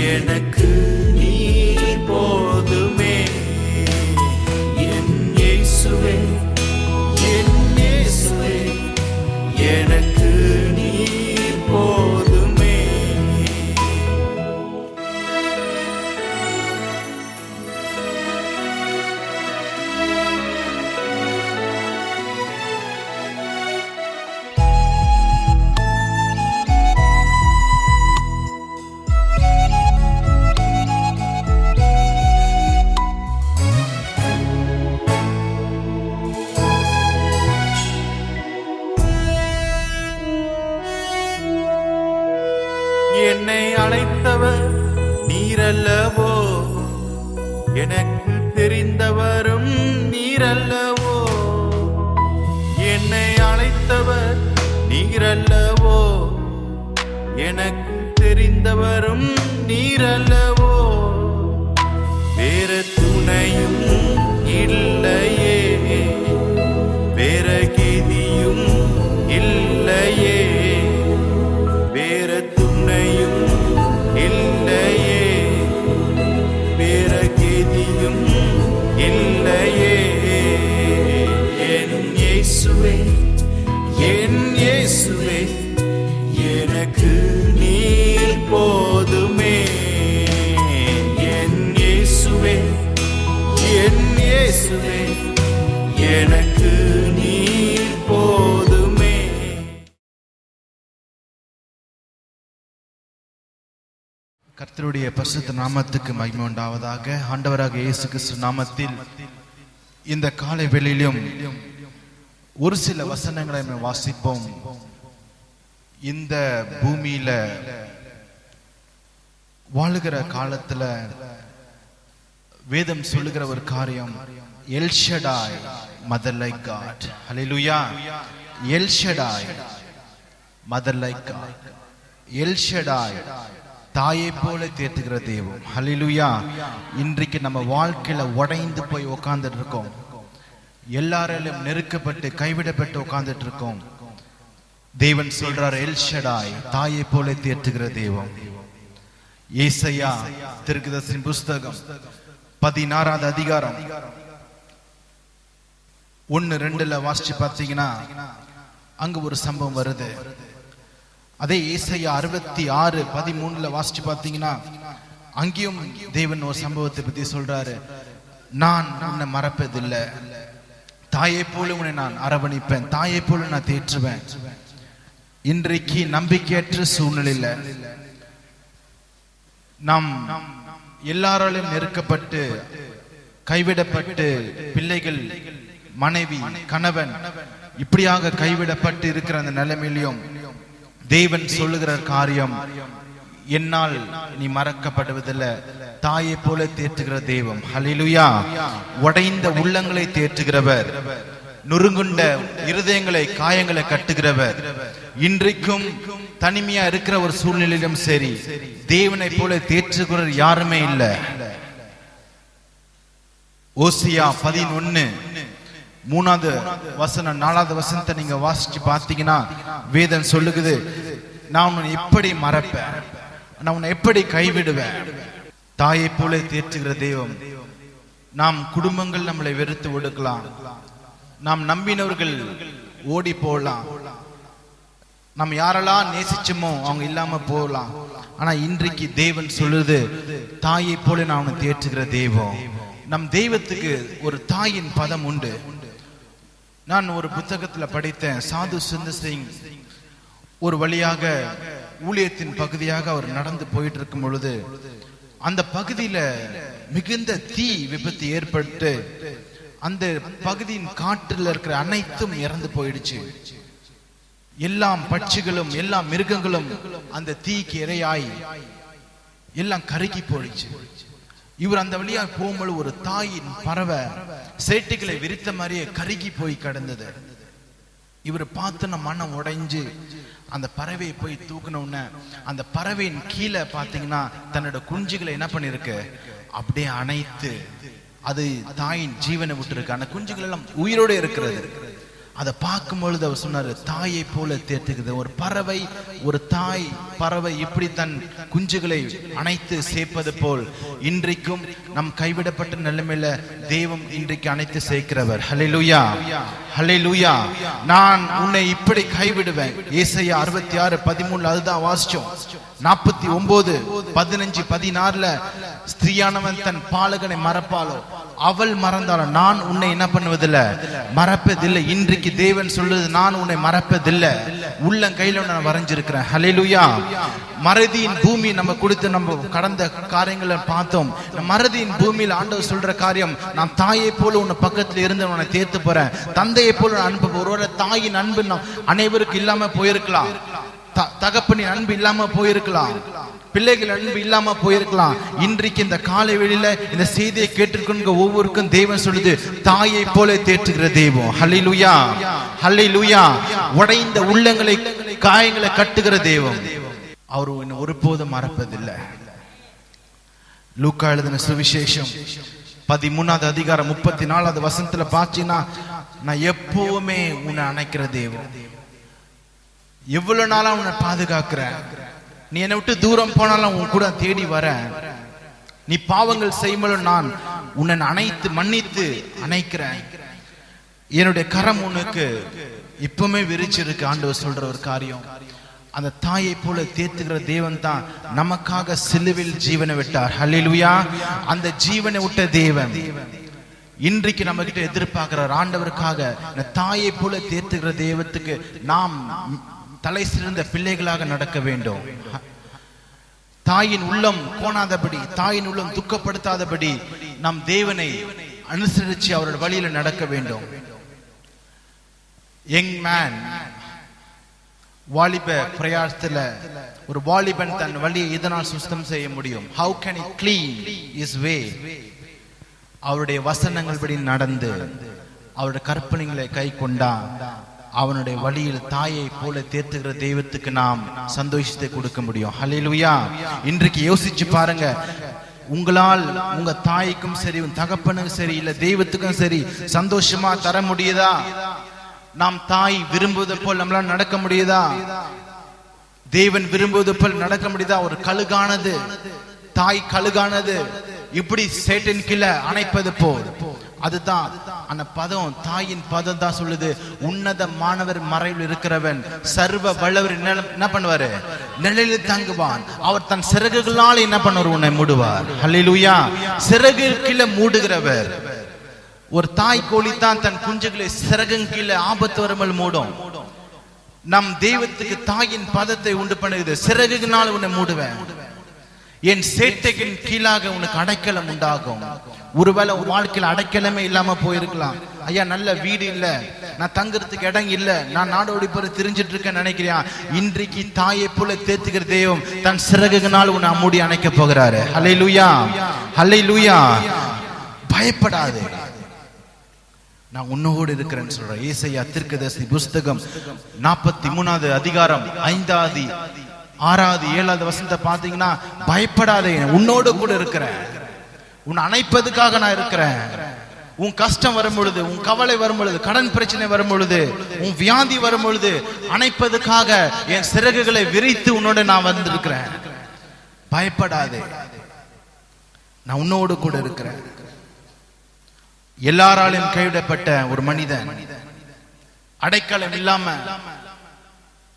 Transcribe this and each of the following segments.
எனக்கு நீ போதுமே. என் இயேசுவே, என் இயேசுவே, எனக்கு நீ போதுமே. என்னை அழைத்தவர் நீரல்லவோ, எனக்கு தெரிந்தவரும் நீரல்லவோ. என்னை அழைத்தவர் நீரல்லவோ, எனக்கு தெரிந்தவரும் நீரல்லவோ. வேற துணையும் இல்லையே, வேற கதியும் இல்லையே, வேற துணையும் இல்லையே, வேற கதியும் இல்லையே. என் இயேசுவே, என் இயேசுவே, எனக்கு நீர் போதுமே. என் இயேசுவே, என் இயேசுவே, எனக்கு நீர் போதுமே. கர்த்தருடைய பரிசுத்த நாமத்துக்கு மகிமை உண்டாவதாக. ஆண்டவராக இயேசு கிறிஸ்து நாமத்தில் இந்த காலை வேளையிலும் ஒரு சில வசனங்களை நாம் வாசிப்போம். இந்த பூமியில வாழுகிற காலத்துல வேதம் சொல்லுகிற ஒரு காரியம், El Shaddai mother like God. Hallelujah. El Shaddai mother like God. El Shaddai தாயை போல தேற்றுகிற தெய்வம். ஹல்லேலூயா. இன்றைக்கு நம்ம வாழ்க்கையில உடைந்து போய் உட்கார்ந்துட்டு இருக்கோம். எல்லாராலும் நெருக்கப்பட்டு கைவிடப்பட்டு உட்கார்ந்துட்டு இருக்கோம். தேவன் சொல்றார், எல் ஷடாய் தாயை போல தேற்றுகிற தெய்வம். ஏசாயா தீர்க்கதரிசியின் புஸ்தகம் 16வது அதிகாரம் 1-2 வாசிச்சு பார்த்தீங்கன்னா அங்க ஒரு சம்பவம் வருது. அதே ஏசாயா 66:13 வாசிச்சு பார்த்தீங்கன்னா அங்கேயும் தேவன் ஒரு சம்பவத்தை பத்தி சொல்றாரு. நான் உன்னை மறப்பதில்லை, தாயை போல உன்னை நான் அரவணைப்பேன், தாயை போல நான் தேற்றுவேன். இன்றைக்கு நம்பிக்கையற்ற சூழ்நிலையில நாம் எல்லாராலும் நெருக்கப்பட்டு கைவிடப்பட்டு, பிள்ளைகள், மனைவி, கணவன் இப்படியாக கைவிடப்பட்டு இருக்கிற அந்த நிலைமையிலும் தேவன் சொல்லுகிற காரியம், என்னால் நீ மறக்கப்படுவதில்லை, தாயை போல தேற்றுகிற தெய்வம். ஹல்லேலூயா. உடைந்த உள்ளங்களை தேற்றுகிறவர், நொறுங்குண்ட இருதயங்களை, காயங்களை கட்டுகிறவர். இன்றைக்கும் தனிமையா இருக்கிற ஒரு சூழ்நிலையிலும் சரி, தேவனை போல தேற்றுகிறவர் யாருமே இல்லை. ஓசியா 11:3 வசனம் 4வது வசனத்தை நீங்க வாசிச்சு பார்த்தீங்கன்னா வேதம் சொல்லுகிறது, நான் உன்னை எப்படி மறப்பேன், நான் உன்னை எப்படி கைவிடுவேன். தாயை போல தேற்றுகிற தெய்வம். நாம் குடும்பங்கள் நம்மளை வெறுத்து ஒடுக்கலாம், நாம் நம்பினவர்கள் ஓடி போகலாம், நாம் யாரெல்லாம் நேசிச்சோமோ அவங்க இல்லாம போகலாம். ஆனா இன்றைக்கு தேவன் சொல்லுது, தாயை போல நான் உன்னை தேற்றுகிற தெய்வம். நம் தெய்வத்துக்கு ஒரு தாயின் பதம் உண்டு. நான் ஒரு புத்தகத்துல படித்தேன், சாது சுந்தர் சிங் ஒரு வழியாக ஊழியத்தின் பகுதியாக அவர் நடந்து போயிட்டு இருக்கும் பொழுது அந்த பகுதியில மிகுந்த தீ விபத்து ஏற்பட்டு அந்த பகுதியின் காற்றில் இருக்கிற அனைத்தும் இறந்து போயிடுச்சு. எல்லாம் பட்சிகளும் எல்லா மிருகங்களும் அந்த தீக்கு இரையாய் எல்லாம் கருகி போயிடுச்சு. இவர் அந்த வழியா போகும்போது ஒரு தாயின் பறவை சேட்டைகளை விரித்த மாதிரியே கருகி போய் கிடந்தது. இவர் பார்த்து மனம் உடைஞ்சு அந்த பறவையை போய் தூக்கணும்னு அந்த பறவையின் கீழே பாத்தீங்கன்னா தன்னோட குஞ்சுகளை என்ன பண்ணிருக்கு, அப்படியே அணைத்து அது தாயின் ஜீவனை விட்டு இருக்கு. அந்த குஞ்சுகள் எல்லாம் உயிரோட இருக்கிறது. அதை பார்க்கும் பொழுது அவர் சொன்னாரு, தாயை போல தேர்த்துக்குது. ஒரு பறவை, ஒரு தாய் பறவை இப்படி தன் குஞ்சுகளை அணைத்து சேர்ப்பது போல் இன்றைக்கும் நம் கைவிடப்பட்ட நிலைமையில தெய்வம் இன்றைக்கு அணைத்து சேர்க்கிறவர். ஹல்லேலூயா, ஹல்லேலூயா. நான் உன்னை இப்படி கைவிடுவேன். ஏசாயா 66:13 அதுதான் வாசிச்சோம். 49, 15, 16 ஸ்திரீயானவன் தன் பாலகனை மறப்பாளோ, அவள் மறந்தாலும் நான் உன்னை என்ன பண்ணுவதில்லை, மறப்பதில்லை. இன்றைக்கு தேவன் சொல்றது, நான் உன்னை மறப்பதில்லை. உள்ளங்கையில நான் வரைஞ்சிருக்கிறேன். ஹல்லேலூயா. மறதியின் பூமி நம்ம கொடுத்து நம்ம கடந்த காரியங்களை பார்த்தோம். மறதியின் பூமியில் ஆண்டவர் சொல்ற காரியம், நான் தாயை போல உன்னை பக்கத்துல இருந்து உன்னை தேர்த்து போறேன், தந்தையை போல அன்பு. ஒருவேளை தாயின் அன்பு அனைவருக்கு இல்லாம போயிருக்கலாம், தகப்பனின் அன்பு இல்லாம போயிருக்கலாம், பிள்ளைகள் அன்பு இல்லாம போயிருக்கலாம். இன்றைக்கு இந்த காலை வேளையில இந்த செய்தியை கேட்டிருக்கிற ஒவ்வொருக்கும் தேவன் சொல்லுது, தாயை போல தேற்றுகிற தெய்வம். ஹல்லேலூயா, ஹல்லேலூயா. உடைந்த உள்ளங்களை காயங்களை கட்டுகிற தெய்வம். அவர் ஒருபோதும் மறப்பதில்லை. லூக்கா எழுதின சுவிசேஷம் 13:34 பாத்தீங்கன்னா, நான் எப்பவுமே உன்னை அணைக்கிற தெய்வம், எவ்வளவு நாளா உன்னை பாதுகாக்கிறேன், நீ என்னை விட்டு தூரம் போனாலும் உன் கூட தேடி வர, நீ பாவங்கள் செய்யும்போது நான் உன்னை அணைத்து மன்னித்து அணைக்கிறேன், என்னுடைய கரம் உனக்கு இப்பவுமே விரிச்சிருக்கு. ஆண்டவர் சொல்ற ஒரு காரியம், அந்த தாயை போல தேத்துகிற தேவன் தான் நமக்காக சிலுவில் ஜீவனை விட்டார். ஹல்லேலூயா. அந்த ஜீவனை விட்ட தேவன் இன்றைக்கு நம்ம கிட்ட எதிர்பார்க்கிறார். ஆண்டவருக்காக இந்த தாயை போல தேத்துகிற தெய்வத்துக்கு நாம் தலை சிறந்த பிள்ளைகளாக நடக்க வேண்டும். தாயின் உள்ளம் கோணாதபடி, தாயின் உள்ளம் துக்கப்படுத்தாதபடி நம் தேவனை அனுசரிச்சு அவருடைய வழியில நடக்க வேண்டும். யங் மேன், வாலிப பிரயாசத்துல ஒரு வாலிபன் தன் வழியை இதனால் சுத்தம் செய்ய முடியும். How can he clean his way? அவருடைய வசனங்கள் படி நடந்து அவருடைய கற்பனைகளை கை கொண்டா அவனுடைய வழியில் தாயை போல தேர்த்துகிற தெய்வத்துக்கு நாம் சந்தோஷத்தை கொடுக்க முடியும். ஹல்லேலூயா. இன்றைக்கு யோசிச்சு பாருங்க, உங்களால் உங்க தாய்க்கும் சரி, உன் தகப்பனுக்கும் சரி, இல்ல தெய்வத்துக்கும் சரி சந்தோஷமா தர முடியுதா? நாம் தாய் விரும்புவது போல் நம்மளால நடக்க முடியுதா? தேவன் விரும்புவது போல் நடக்க முடியுதா? ஒரு கழுகானது, தாய் கழுகானது இப்படி சேட்டன் கீழே அணைப்பது போல், அதுதான் அந்த பதம், தாயின் பதம் தான் சொல்லுது, உன்னத மாணவர் மறைவில் இருக்கிறவன் சர்வ வல்லவர் என்ன பண்ணுவாரு, நிழலில் தங்குவான், அவர் தன் சிறகுகளால் என்ன பண்ணுவார், உன்னை மூடுவார். ஹல்லேலூயா. சிறகு கீழே மூடுகிறவர். ஒரு தாய் கோழி தான் தன் குஞ்சுகளை சிறகு கீழே ஆபத்து வராமல் மூடும். நம் தெய்வத்துக்கு தாயின் பதத்தை உண்டு பண்ணுகிறது. சிறகுனால் உன்னை மூடுவேன், என் சேட்டையின் கீழாக உனக்கு அடைக்கலம் உண்டாகும். ஒருவேளை உன் வாழ்க்கையில் அடைக்கலமே இல்லாம போயிருக்கலாம். ஐயா, நல்ல வீடு இல்ல, நான் தங்குறதுக்கு இடம் இல்ல, நான் நாடோடி போய் திரிஞ்சிட்டு இருக்கேன்னு நினைக்கிறியா? இன்றைக்கு தாயை போல தேத்துகிற தெய்வம் தன் சிறகுனால் உன்னை மூடி அணைக்க போகிறாரு. ஹல்லேலூயா, ஹல்லேலூயா. பயப்படாதே, நான் உன்னோடு இருக்கிறேன்னு சொல்றேன். ஏசாயா தீர்க்கதரிசி புஸ்தகம் 43 அதிகாரம் 5, 6, 7 பாத்தீங்கன்னா, பயப்படாதே, உன்னோடு கூட இருக்கிறேன், உன்னை அணைப்பதுக்காக நான் இருக்கிறேன். உன் கஷ்டம் வரும் பொழுது, உன் கவலை வரும் பொழுது, கடன் பிரச்சனை வரும் பொழுது, உன் வியாதி வரும் பொழுது அணைப்பதுக்காக என் சிறகுகளை விரித்து உன்னோட நான் வந்திருக்கிறேன். பயப்படாதே, நான் உன்னோடு கூட இருக்கிறேன். எல்லாராலும் கைவிடப்பட்ட ஒரு மனிதன், அடைக்கலம் இல்லாம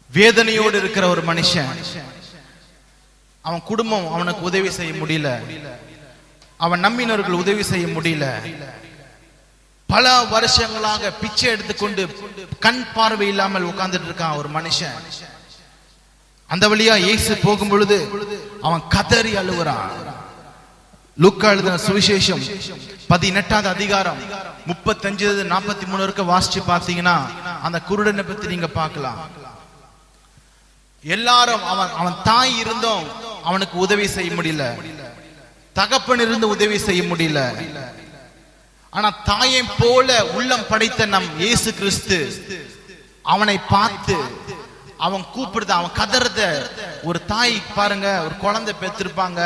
வேதனையோடு இருக்கிற ஒரு மனுஷன், அவன் குடும்பம் அவனுக்கு உதவி செய்ய முடியல, அவன் நம்பினவர்கள் உதவி செய்ய முடியல, பல வருஷங்களாக பிச்சை எடுத்துக்கொண்டு கண் பார்வை இல்லாமல் உட்கார்ந்துட்டு இருக்கான் ஒரு மனுஷன். அந்த வழியா இயேசு போகும் பொழுது அவன் கதறி அழுகிறான். லூக்கா எழுதின சுவிசேஷம் 18வது அதிகாரம் 35-43 வாசிச்சு பார்த்தீங்கன்னா அந்த குருடனை பத்தி நீங்க பார்க்கலாம். எல்லாரும் அவன் தாய் இருந்தும் அவனுக்கு உதவி செய்ய முடியல, தகப்பன் இருந்து உதவி செய்ய முடியல. ஆனா தாயை போல உள்ளம் படைத்த நம் இயேசு கிறிஸ்து அவனை பார்த்து அவன் கூப்பிடுத, அவன் கதறத. ஒரு தாய் பாருங்க, ஒரு குழந்தை பெற்றிருப்பாங்க,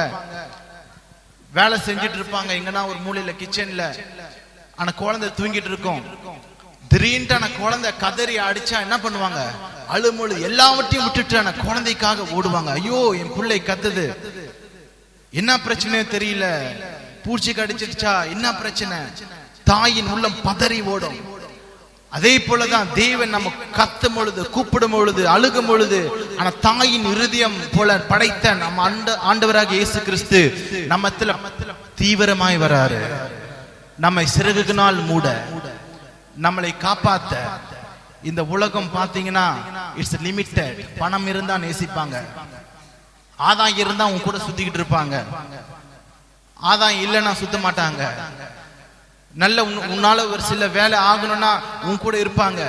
வேலை செஞ்சிட்டு இருப்பாங்க எங்கன்னா ஒரு மூலையில கிச்சன்ல, ஆனா குழந்தை தூங்கிட்டு இருக்கும். திடீர்னு குழந்தை கதறி அடிச்சா என்ன பண்ணுவாங்க? அழுமொழு எல்லாவற்றையும் விட்டுட்டு அந்த குழந்தைக்காக ஓடுவாங்க. ஐயோ என் பிள்ளை கத்துது, என்ன பிரச்சனையோ தெரியல, பூச்சி கடிச்சிருச்சா, என்ன பிரச்சனை? தாயின் உள்ளம் பதறி ஓடும். அதே போலதான் தேவன் நம்ம கத்தும் பொழுது, கூப்பிடும் பொழுது, அழுகும் பொழுது, ஆனா தாயின் இருதயம் போல படைத்த நம்ம ஆண்டவராக இயேசு கிறிஸ்து நம்மத்துல தீவிரமாய் வராரு. நம்மை சிறகுனால் மூட, நம்மளை காப்பாத்த. இந்த உலகம் பாத்தீங்கன்னா இட்ஸ் லிமிட்டட். பணம் இருந்தா நேசிப்பாங்க, ஆதாயம் இருந்தா உன் கூட சுத்திக்கிட்டு இருப்பாங்க, ஆதாயம் இல்லைன்னா சுத்த மாட்டாங்க. நல்ல உன்னால ஒரு சில வேலை ஆகணும்னா உன் கூட இருப்பாங்க,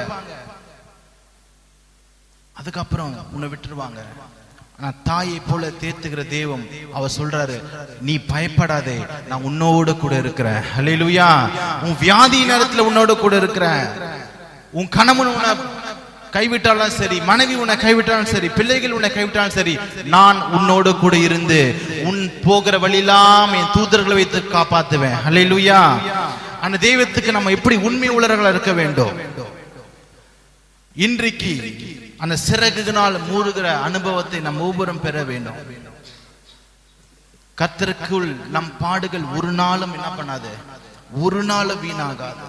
அதுக்கப்புறம் உன்னை விட்டுருவாங்க. ஆனா தாயை போல தேத்துகிற தெய்வம் அவர் சொல்றாரு, நீ பயப்படாதே, நான் உன்னோட கூட இருக்கிறேன். ஹல்லேலூயா. உன் வியாதி நேரத்துல உன்னோட கூட இருக்கிறேன். உன் கணவன் உன்னை கைவிட்டாலும் சரி, மனைவி உன்னை கைவிட்டாலும் சரி, பிள்ளைகள் உன்னை கைவிட்டாலும் சரி, நான் உன்னோடு கூட இருந்து உன் போகிற வழியெல்லாம் என் தூதர்களை வைத்து காப்பாத்துவேன். ஹல்லேலூயா. அந்த தெய்வத்துக்கு நம்ம எப்படி உண்மை உள்ளவர்களா இருக்க வேண்டும். இன்றைக்கு அந்த சிறகுனால் மூடுகிற அனுபவத்தை நம் ஒவ்வொருவரும் பெற வேண்டும். கர்த்தருக்குள் நம் பாடுகள் ஒரு நாளும் என்ன பண்ணாது, ஒரு நாளும் வீணாகாது.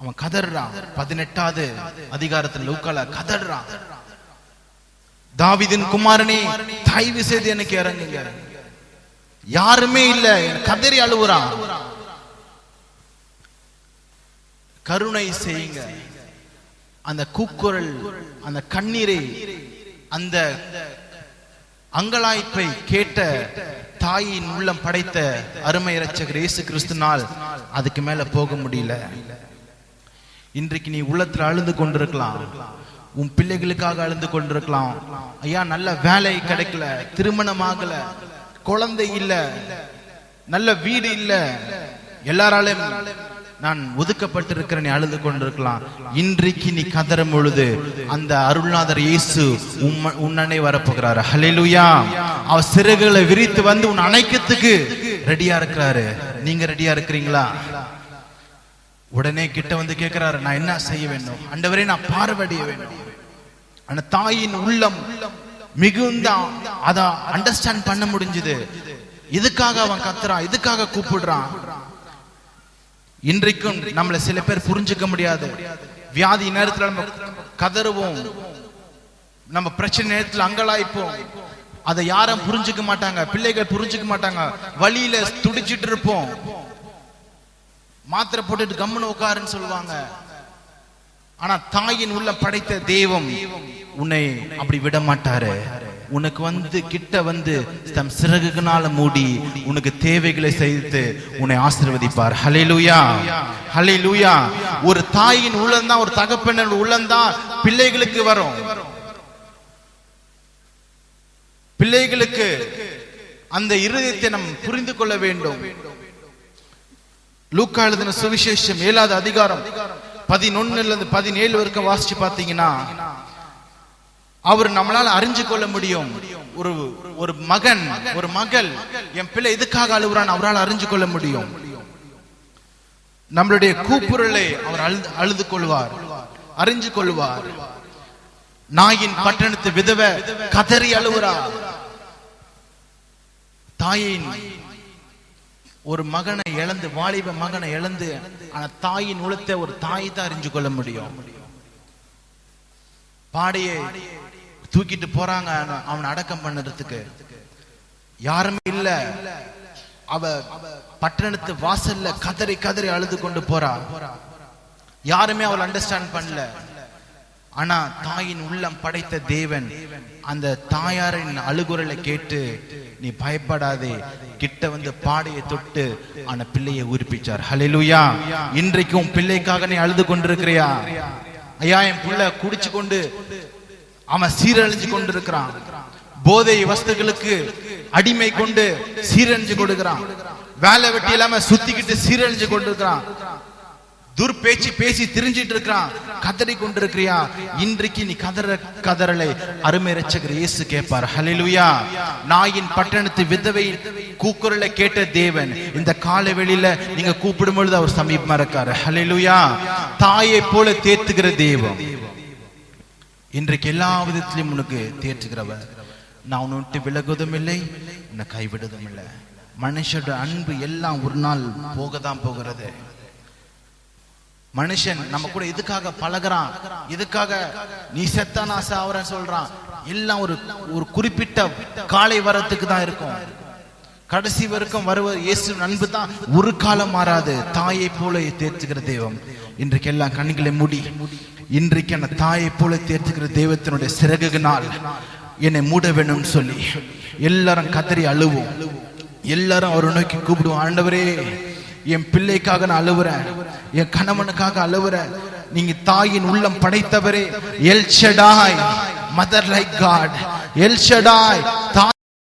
அவன் கதறான். 18வது அதிகாரத்தில் லூக்கால கதறான், தாவீதின் குமாரனே தயவு செய்து எனக்கு இறங்குங்க, யாருமே இல்ல, கதறி அழுவுறான். கருணை செய்யுங்க. அந்த கூக்குரல், அந்த கண்ணீரை, அந்த அங்கலாய்ப்பை கேட்ட தாயின் உள்ளம் படைத்த அருமை இரட்சகர் இயேசு கிறிஸ்துனால் அதுக்கு மேல போக முடியல. இன்றைக்கு நீ உள்ளத்துல அழுது கொண்டிருக்கலாம், உன் பிள்ளைகளுக்காக அழுது கொண்டிருக்கலாம். ஐயா நல்ல வேலை கிடைக்கல, திருமணம் ஆகல, குழந்தை இல்ல, நல்ல வீடு இல்ல, எல்லாராலும் நான் ஒதுக்கப்பட்டிருக்கிறேன், நீ அழுது கொண்டிருக்கலாம். இன்றைக்கு நீ கதறும் பொழுது அந்த அருள்நாதர் இயேசு உன்னை வரப்போகிறாரு. ஹல்லேலூயா. அவர் சிறகுகளை விரித்து வந்து உன் அணைக்கத்துக்கு ரெடியா இருக்கிறாரு. நீங்க ரெடியா இருக்கிறீங்களா? உடனே கிட்ட வந்து கேட்கிறாரு, நான் என்ன செய்ய வேண்டும் ஆண்டவரே? நான் பார்வையிட வேண்டும். அந்த தாயின் உள்ளம் மிகுந்த அத அண்டர்ஸ்டாண்ட் பண்ண முடிஞ்சது. இதுக்காக அவன் கத்துறான், இதுக்காக கூப்பிடுறான். இன்றைக்கும் நம்மள சில பேர் புரிஞ்சுக்க முடியாது. வியாதி நேரத்துல நம்ம கதறுவோம், நம்ம பிரச்சனை நேரத்துல அங்கலாய்ப்போம், அதை யாரும் புரிஞ்சுக்க மாட்டாங்க, பிள்ளைகள் புரிஞ்சுக்க மாட்டாங்க. வழியில துடிச்சிட்டு இருப்போம், மாத்திரை போட்டுட்டு கம்முன்னு உட்காருன்னு சொல்லுவாங்க. ஆனா தாயின் உள்ள படைத்த தெய்வம் உன்னை அப்படி விட மாட்டாரு. உனக்கு வந்து கிட்ட வந்து தம் சிறகுகளால மூடி உனக்கு தேவைகளை செய்து உன்னை ஆசீர்வதிப்பார். ஹல்லேலூயா, ஹல்லேலூயா. ஒரு தாயின் உள்ளம்தான், ஒரு தகப்பனின் உள்ளம்தான் பிள்ளைகளுக்கு வரும். பிள்ளைகளுக்கு அந்த இருதயத்தை நாம் புரிந்து கொள்ள வேண்டும். லூக்கா எழுதின சுவிசேஷம் 7வது அதிகாரம் 11-17 வரைக்கும் வாசிச்சு பார்த்தீங்கன்னா அவர் நம்மளால அறிஞ்சு கொள்ள முடியும். ஒரு மகன், ஒரு மகள், என் பிள்ளை எதுக்காக அழுகுறான் அவரால் அறிஞ்சு கொள்ள முடியும். நம்மளுடைய கூப்புரலை அவர் அழுது கொள்வார், அறிஞ்சு கொள்வார். நாயின் பட்டணத்து விதவை கதறி அழுகுறார். தாயின் ஒரு மகனை இழந்து, வாலிப மகனை இழந்து, ஆனா தாயின் உளத்தை ஒரு தாய் தான் அறிஞ்சு கொள்ள முடியும். பாடையை தூக்கிட்டு போறாங்க அவனை அடக்கம் பண்ணுறதுக்கு, யாருமே இல்ல. அவ பட்டணத்து வாசல்ல கதறி கதறி அழுது கொண்டு போறா. யாருமே அவள் அண்டர்ஸ்டாண்ட் பண்ணல. ஆனா தாயின் உள்ளம் படைத்த தேவன் அந்த தாயாரின் அழுகுரலை கேட்டு நீ பயப்படாதே, கிட்ட வந்து பாடையை தொட்டு அந்த பிள்ளையை உயிர்ப்பிச்சார். ஹல்லேலூயா. இன்றைக்கும் பிள்ளைக்காக நீ அழுது கொண்டிருக்கிறியா? ஐயா, என் பிள்ளை குடிச்சு கொண்டு அவன் சீரழிஞ்சு கொண்டிருக்கிறான், போதை வஸ்துகளுக்கு அடிமை கொண்டு சீரழிஞ்சு கொடுக்கிறான், வேலை வெட்டி இல்லாம சுத்திக்கிட்டு சீரழிஞ்சு கொண்டிருக்கிறான், துர்பேச்சு பேசி திரிஞ்சிட்டு இருக்கிறான், கதறி கொண்டிருக்கிறியா? இன்றைக்கு நீ கதறலை அருமை இரட்சகர் இயேசு கேட்பார். ஹல்லேலூயா. நாயின் பட்டணத்து விதவை கூக்குரலை கேட்ட தேவன் இந்த காலை வெளியில நீங்க கூப்பிடும் பொழுது அவர் சமீபமா இருக்காரு. ஹல்லேலூயா. தாயை போல தேற்றுகிற தேவன் இன்றைக்கு எல்லா விதத்திலும் உனக்கு தேற்றுகிறவர். நான் உன்னை விட்டு விலகுவதும் இல்லை, உன்னை கைவிடுவதும் இல்லை. மனுஷோட அன்பு எல்லாம் ஒரு நாள் போகதான் போகிறது. மனுஷன் நம்ம கூட எதுக்காக பழகுறான், எதுக்காக நீ செத்தா நான் சாவறேன்னு சொல்றான், எல்லாம் ஒரு குறிப்பிட்ட காலை வரத்துக்கு தான் இருக்கும். கடைசி வரைக்கும் வருவது இயேசு அன்பு தான் ஒரு காலம் மாறாது. தாயை போல தேற்றுகிற தெய்வம் இன்றைக்கு எல்லாம் கண்களை மூடி, இன்றைக்கு அந்த தாயை போல தேற்றுகிற தெய்வத்தினுடைய சிறகுனால் என்னை மூட வேணும்னு சொல்லி எல்லாரும் கதறி அழுவோம். எல்லாரும் அவரை நோக்கி கூப்பிடுவோம். ஆண்டவரே, என் பிள்ளைக்காக நான் அழுவுறேன், என் கணவனுக்காக அழுவுறேன். நீங்க தாயின் உள்ளம் படைத்தவரே, El Shaddai, mother like God, El Shaddai,